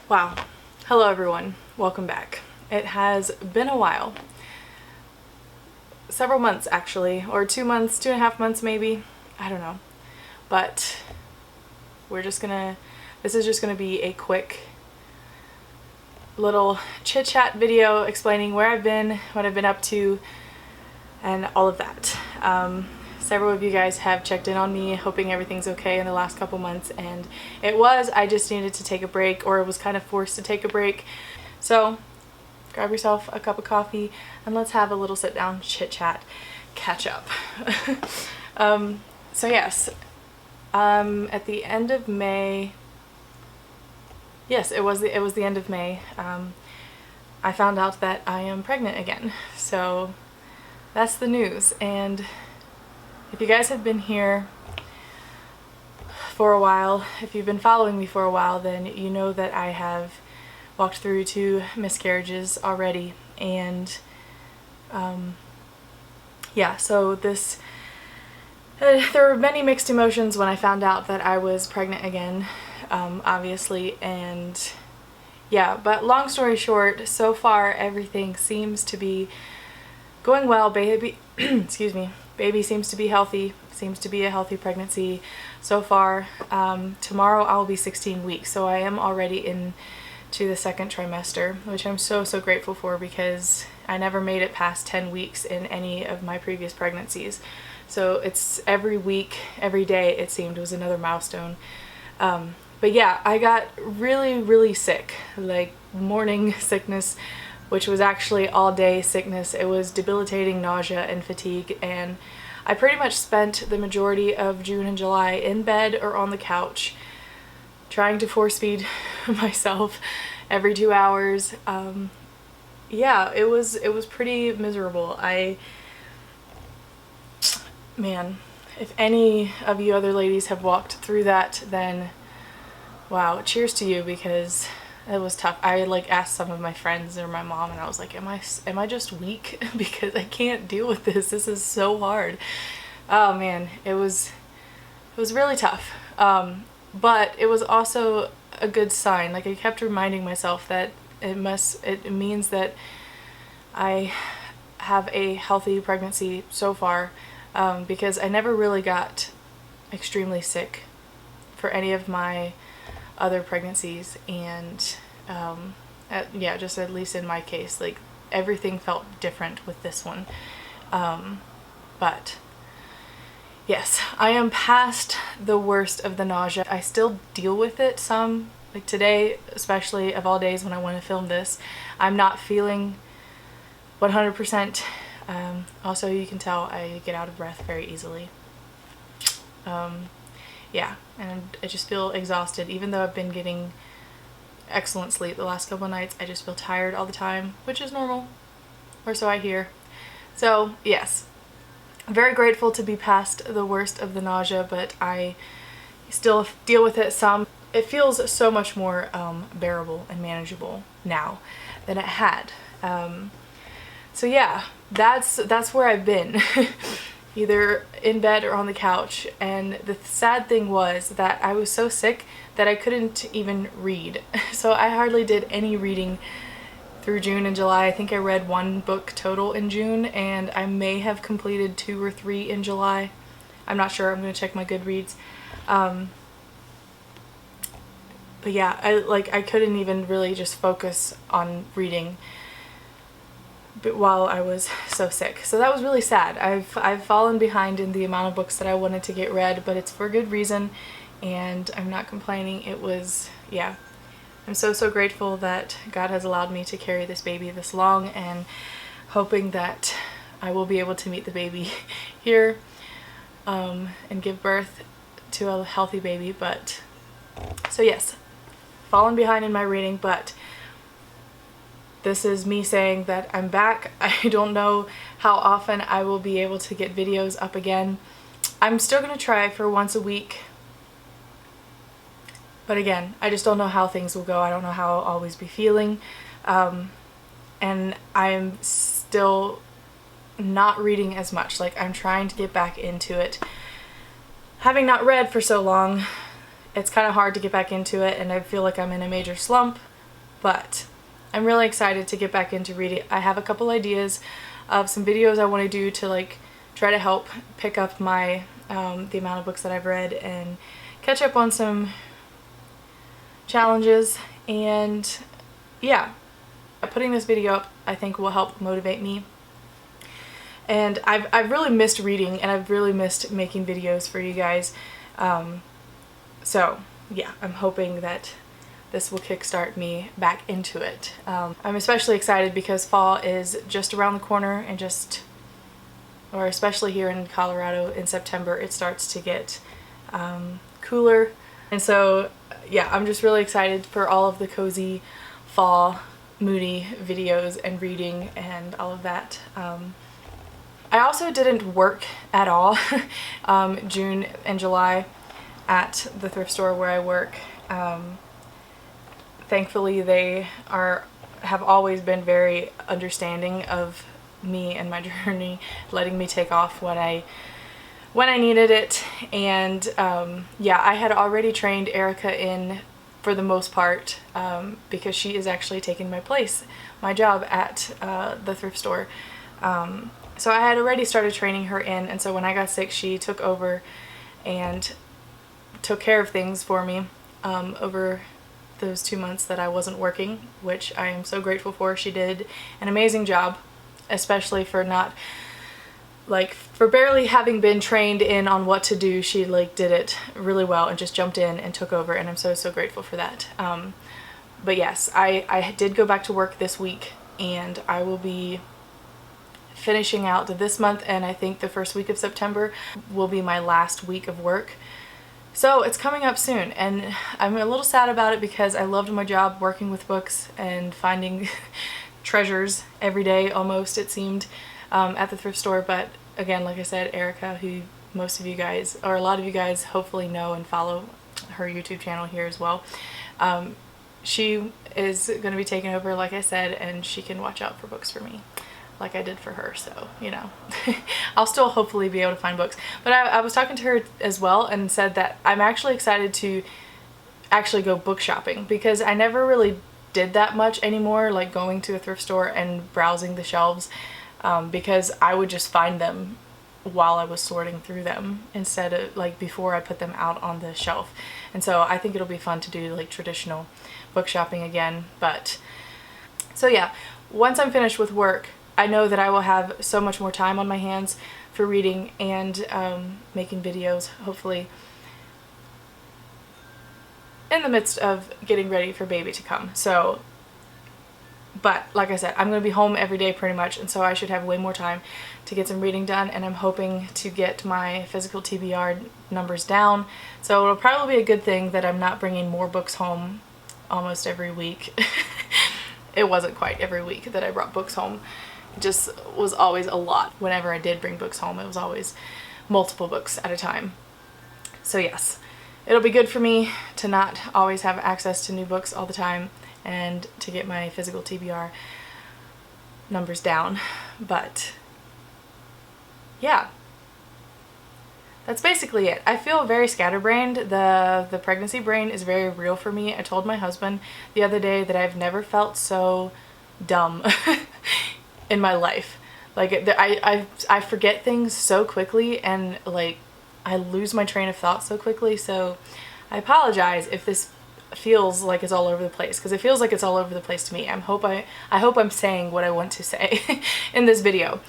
Wow. Hello everyone. Welcome back. It has been a while. Several months actually, or 2 months, 2.5 months maybe. I don't know. But this is just gonna be a quick little chit chat video explaining where I've been, what I've been up to, and all of that. Several of you guys have checked in on me, hoping everything's okay in the last couple months, and it was. I just needed to take a break, or was kind of forced to take a break. So grab yourself a cup of coffee and let's have a little sit down chit chat, catch up. So yes, at the end of May, yes, it was the end of May, I found out that I am pregnant again. So that's the news. And if you guys have been here for a while, if you've been following me for a while, then you know that I have walked through 2 miscarriages already. And yeah, so this there were many mixed emotions when I found out that I was pregnant again, obviously. And yeah, but long story short, so far everything seems to be going well. Baby excuse me, baby seems to be healthy, seems to be a healthy pregnancy so far. Tomorrow I'll be 16 weeks, so I am already into the 2nd trimester, which I'm so grateful for, because I never made it past 10 weeks in any of my previous pregnancies. So it's every week, every day it seemed was another milestone. But yeah, I got really sick, like morning sickness, which was actually all day sickness. It was debilitating nausea and fatigue, and I pretty much spent the majority of June and July in bed or on the couch trying to force feed myself every 2 hours. Yeah, it was pretty miserable. Man, if any of you other ladies have walked through that, then wow, cheers to you, because it was tough. I like asked some of my friends or my mom, and I was like, am I just weak? Because I can't deal with this. This is so hard. Oh man, it was really tough. But it was also a good sign. Like, I kept reminding myself that it means that I have a healthy pregnancy so far, because I never really got extremely sick for any of my other pregnancies. And yeah, just at least in my case, like, everything felt different with this one. But yes, I am past the worst of the nausea. I still deal with it some. Like today, especially of all days when I want to film this, I'm not feeling 100%. Also, you can tell I get out of breath very easily. Yeah, and I just feel exhausted. Even though I've been getting excellent sleep the last couple of nights, I just feel tired all the time, which is normal, or so I hear. So yes, I'm very grateful to be past the worst of the nausea, but I still deal with it some. It feels so much more bearable and manageable now than it had. So yeah, that's where I've been. Either in bed or on the couch. And the sad thing was that I was so sick that I couldn't even read. So I hardly did any reading through June and July. I think I read 1 book total in June, and I may have completed 2 or 3 in July. I'm not sure. I'm gonna check my Goodreads. But yeah, I couldn't even really just focus on reading while I was so sick. So that was really sad. I've fallen behind in the amount of books that I wanted to get read, but it's for good reason, and I'm not complaining. It was, yeah. I'm so grateful that God has allowed me to carry this baby this long, and hoping that I will be able to meet the baby here and give birth to a healthy baby. But so yes, fallen behind in my reading, but this is me saying that I'm back. I don't know how often I will be able to get videos up again. I'm still gonna try for once a week, but again, I just don't know how things will go. I don't know how I'll always be feeling, and I'm still not reading as much. Like, I'm trying to get back into it. Having not read for so long, it's kind of hard to get back into it, and I feel like I'm in a major slump, but I'm really excited to get back into reading. I have a couple ideas of some videos I want to do to like try to help pick up my the amount of books that I've read and catch up on some challenges. And yeah, putting this video up I think will help motivate me. And I've really missed reading, and I've really missed making videos for you guys. So yeah, I'm hoping that this will kickstart me back into it. I'm especially excited because fall is just around the corner, and or especially here in Colorado in September, it starts to get cooler. And so yeah, I'm just really excited for all of the cozy fall moody videos and reading and all of that. I also didn't work at all June and July at the thrift store where I work. Thankfully they have always been very understanding of me and my journey, letting me take off when I needed it. And yeah, I had already trained Erica in for the most part, because she is actually taking my job at the thrift store. So I had already started training her in, and so when I got sick, she took over and took care of things for me over those 2 months that I wasn't working, which I am so grateful for. She did an amazing job, especially for barely having been trained in on what to do. She did it really well and just jumped in and took over, and I'm so grateful for that. But yes, I did go back to work this week, and I will be finishing out this month, and I think the first week of September will be my last week of work. So it's coming up soon, and I'm a little sad about it because I loved my job working with books and finding treasures every day almost, it seemed, at the thrift store. But again, like I said, Erica, who most of you guys, or a lot of you guys, hopefully know and follow her YouTube channel here as well, she is going to be taking over, like I said, and she can watch out for books for me like I did for her. So, you know, I'll still hopefully be able to find books. But I was talking to her as well and said that I'm actually excited to actually go book shopping, because I never really did that much anymore, like going to a thrift store and browsing the shelves, because I would just find them while I was sorting through them instead of before I put them out on the shelf. And so I think it'll be fun to do traditional book shopping again. But so yeah, once I'm finished with work, I know that I will have so much more time on my hands for reading and making videos, hopefully, in the midst of getting ready for baby to come. So, but like I said, I'm going to be home every day pretty much, and so I should have way more time to get some reading done, and I'm hoping to get my physical TBR numbers down. So it'll probably be a good thing that I'm not bringing more books home almost every week. It wasn't quite every week that I brought books home. It just was always a lot. Whenever I did bring books home, it was always multiple books at a time. So yes, it'll be good for me to not always have access to new books all the time, and to get my physical TBR numbers down. But yeah, that's basically it. I feel very scatterbrained. The pregnancy brain is very real for me. I told my husband the other day that I've never felt so dumb in my life. I forget things so quickly, and I lose my train of thought so quickly, so I apologize if this feels like it's all over the place, because it feels like it's all over the place to me. I hope I'm saying what I want to say in this video.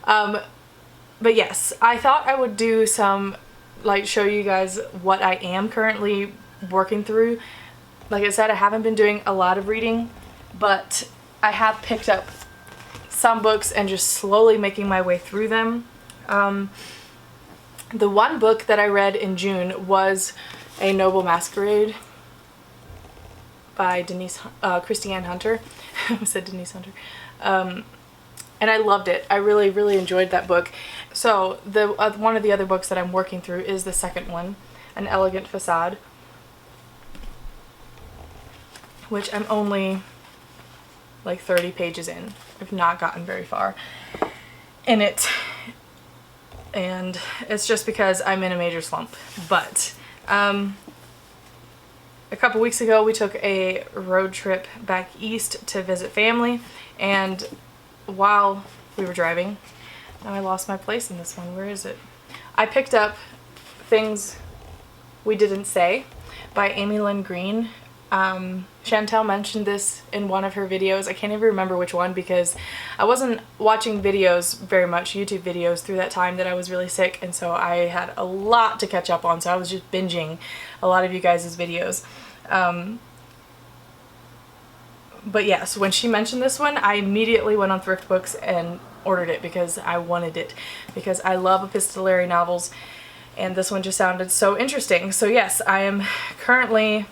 But yes, I thought I would do some, like, show you guys what I am currently working through. Like I said, I haven't been doing a lot of reading, but I have picked up some books and just slowly making my way through them. The one book that I read in June was A Noble Masquerade by Kristi Ann Hunter. I said Denise Hunter. And I loved it. I really, really enjoyed that book. So one of the other books that I'm working through is the second one, An Elegant Facade, which I'm only like 30 pages in. I've not gotten very far in it. And it's just because I'm in a major slump. But a couple weeks ago we took a road trip back east to visit family, and while we were driving, now I lost my place in this one. Where is it? I picked up Things We Didn't Say by Lynn Green. Chantel mentioned this in one of her videos. I can't even remember which one because I wasn't watching videos very much, YouTube videos, through that time that I was really sick, and so I had a lot to catch up on, so I was just binging a lot of you guys' videos. But yes, when she mentioned this one, I immediately went on Thrift Books and ordered it because I wanted it, because I love epistolary novels, and this one just sounded so interesting. So yes, I am currently,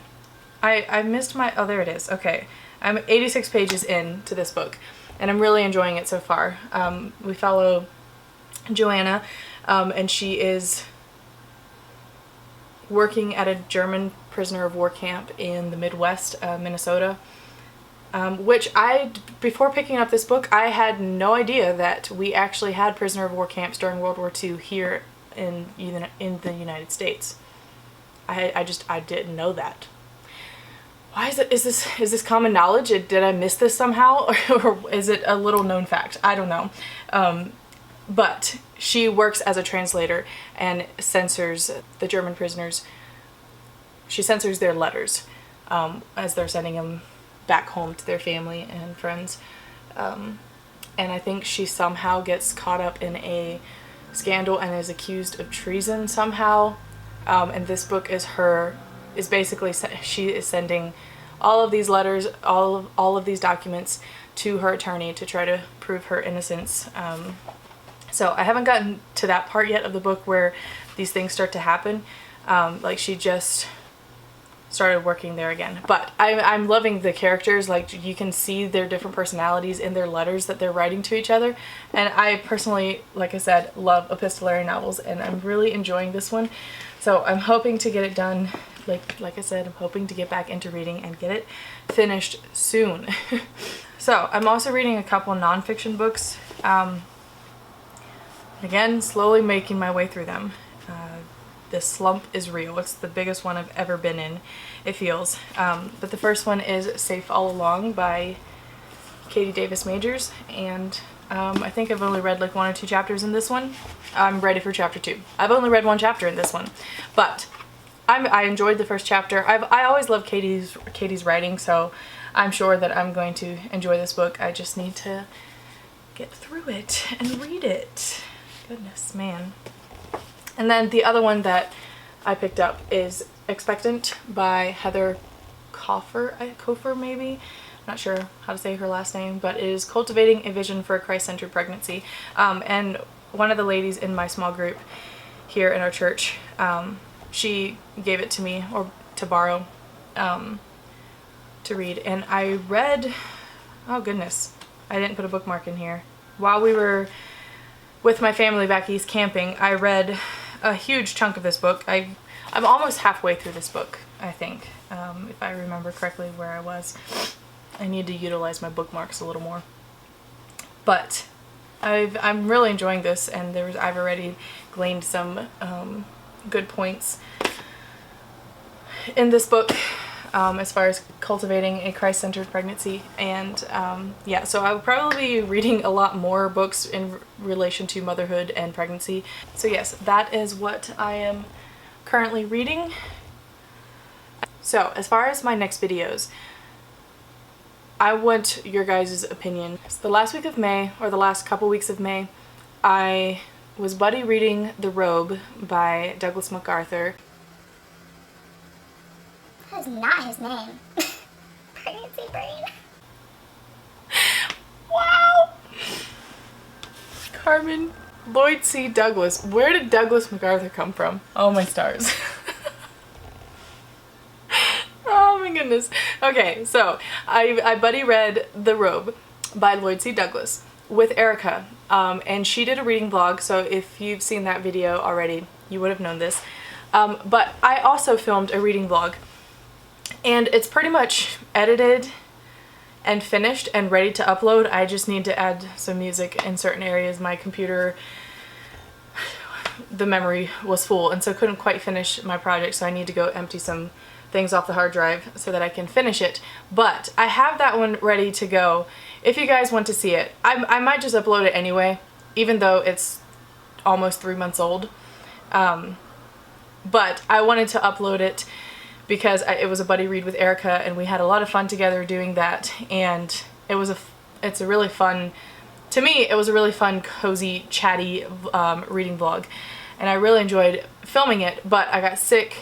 I missed my, oh there it is, okay. I'm 86 pages into this book, and I'm really enjoying it so far. We follow Joanna, and she is working at a German prisoner of war camp in the Midwest, Minnesota. Which before picking up this book, I had no idea that we actually had prisoner of war camps during World War II here in the United States. I didn't know that. Why is it? Is this common knowledge? Did I miss this somehow, or is it a little known fact? I don't know. But she works as a translator and censors the German prisoners. She censors their letters as they're sending them back home to their family and friends. And I think she somehow gets caught up in a scandal and is accused of treason somehow. And this book is basically, she is sending all of these letters, all of these documents to her attorney to try to prove her innocence. So I haven't gotten to that part yet of the book where these things start to happen. Like, she just started working there again. But I'm loving the characters. Like, you can see their different personalities in their letters that they're writing to each other. And I personally, like I said, love epistolary novels, and I'm really enjoying this one. So I'm hoping to get it done. Like I said, I'm hoping to get back into reading and get it finished soon. So I'm also reading a couple nonfiction books. Again, slowly making my way through them. This slump is real. It's the biggest one I've ever been in, it feels. But the first one is Safe All Along by Katie Davis Majors, and I think I've only read like 1 or 2 chapters in this one. I'm ready for chapter 2. I've only read 1 chapter in this one, but I enjoyed the first chapter. I always love Katie's writing, so I'm sure that I'm going to enjoy this book. I just need to get through it and read it. Goodness, man. And then the other one that I picked up is Expectant by Heather Cofer maybe? I'm not sure how to say her last name, but it is cultivating a vision for a Christ-centered pregnancy. And one of the ladies in my small group here in our church, she gave it to me, or to borrow, to read. And I read, oh goodness, I didn't put a bookmark in here. While we were with my family back east camping, I read a huge chunk of this book. I'm almost halfway through this book, I think, if I remember correctly where I was. I need to utilize my bookmarks a little more. But I'm really enjoying this, and I've already gleaned some good points in this book. as far as cultivating a Christ-centered pregnancy. And yeah, so I will probably be reading a lot more books in relation to motherhood and pregnancy. So yes, that is what I am currently reading. So as far as my next videos, I want your guys' opinion. So the last week of May, or the last couple weeks of May, I was buddy reading The Robe by Douglas MacArthur. That is not his name. Pregnancy brain. Wow! Carmen Lloyd C. Douglas. Where did Douglas MacArthur come from? Oh my stars. Oh my goodness. Okay, so I buddy read The Robe by Lloyd C. Douglas with Erica, and she did a reading vlog, so if you've seen that video already, you would have known this. But I also filmed a reading vlog, and it's pretty much edited and finished and ready to upload. I just need to add some music in certain areas. My computer, the memory was full, and so couldn't quite finish my project, so I need to go empty some things off the hard drive so that I can finish it. But I have that one ready to go if you guys want to see it. I might just upload it anyway, even though it's almost 3 months old. But I wanted to upload it because it was a buddy read with Erica, and we had a lot of fun together doing that, and it's a really fun, to me, it was a really fun, cozy, chatty reading vlog, and I really enjoyed filming it. But I got sick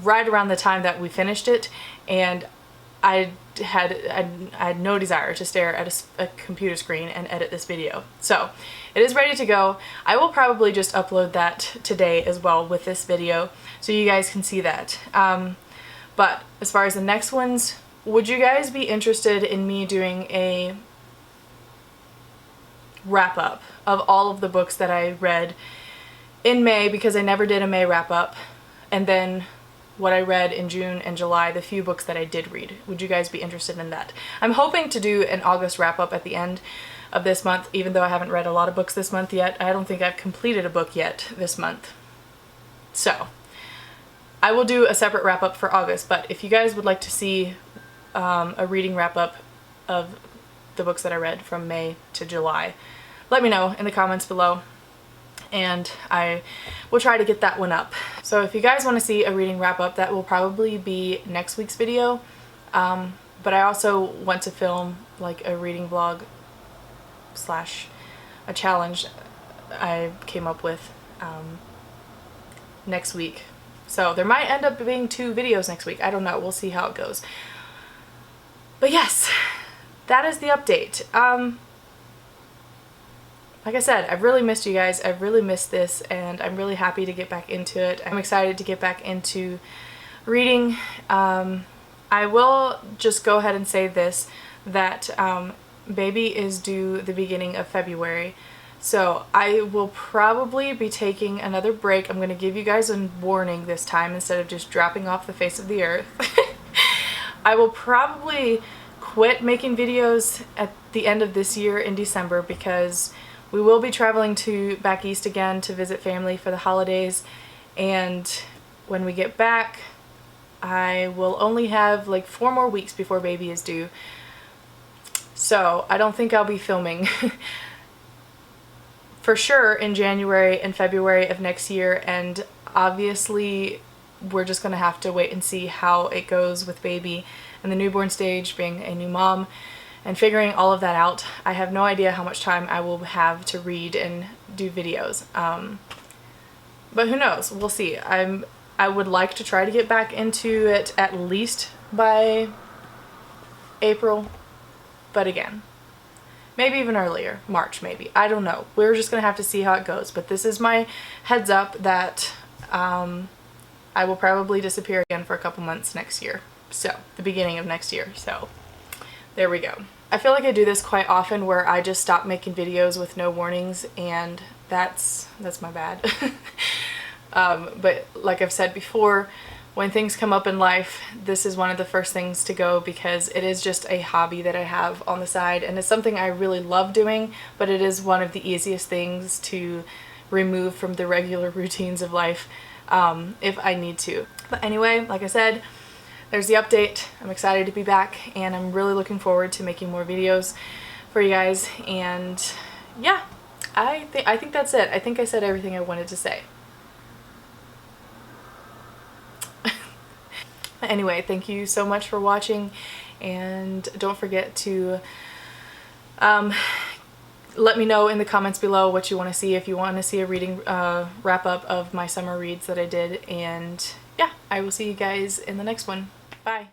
right around the time that we finished it, and I had no desire to stare at a computer screen and edit this video. So it is ready to go. I will probably just upload that today as well with this video, so you guys can see that. But as far as the next ones, would you guys be interested in me doing a wrap-up of all of the books that I read in May, because I never did a May wrap-up, and then what I read in June and July, the few books that I did read? Would you guys be interested in that? I'm hoping to do an August wrap-up at the end of this month, even though I haven't read a lot of books this month yet. I don't think I've completed a book yet this month. So I will do a separate wrap-up for August, but if you guys would like to see a reading wrap-up of the books that I read from May to July, let me know in the comments below, and I will try to get that one up. So if you guys want to see a reading wrap-up, that will probably be next week's video, but I also want to film like a reading vlog slash a challenge I came up with next week. So there might end up being 2 videos next week. I don't know. We'll see how it goes. But yes, that is the update. Like I said, I've really missed you guys. I've really missed this, and I'm really happy to get back into it. I'm excited to get back into reading. I will just go ahead and say this, that baby is due the beginning of February. So I will probably be taking another break. I'm going to give you guys a warning this time instead of just dropping off the face of the earth. I will probably quit making videos at the end of this year in December, because we will be traveling back east again to visit family for the holidays, and when we get back I will only have like 4 more weeks before baby is due. So I don't think I'll be filming for sure in January and February of next year, and obviously we're just gonna have to wait and see how it goes with baby and the newborn stage, being a new mom and figuring all of that out. I have no idea how much time I will have to read and do videos, but who knows, we'll see. I would like to try to get back into it at least by April, but again, maybe even earlier, March maybe, I don't know. We're just gonna have to see how it goes, but this is my heads up that I will probably disappear again for a couple months next year, so the beginning of next year. So there we go. I feel like I do this quite often, where I just stop making videos with no warnings, and that's my bad. But like I've said before, when things come up in life, this is one of the first things to go, because it is just a hobby that I have on the side, and it's something I really love doing, but it is one of the easiest things to remove from the regular routines of life if I need to. But anyway, like I said, there's the update. I'm excited to be back, and I'm really looking forward to making more videos for you guys. And yeah, I think that's it. I think I said everything I wanted to say. Anyway, thank you so much for watching, and don't forget to let me know in the comments below what you want to see, if you want to see a reading wrap up of my summer reads that I did. And yeah, I will see you guys in the next one. Bye.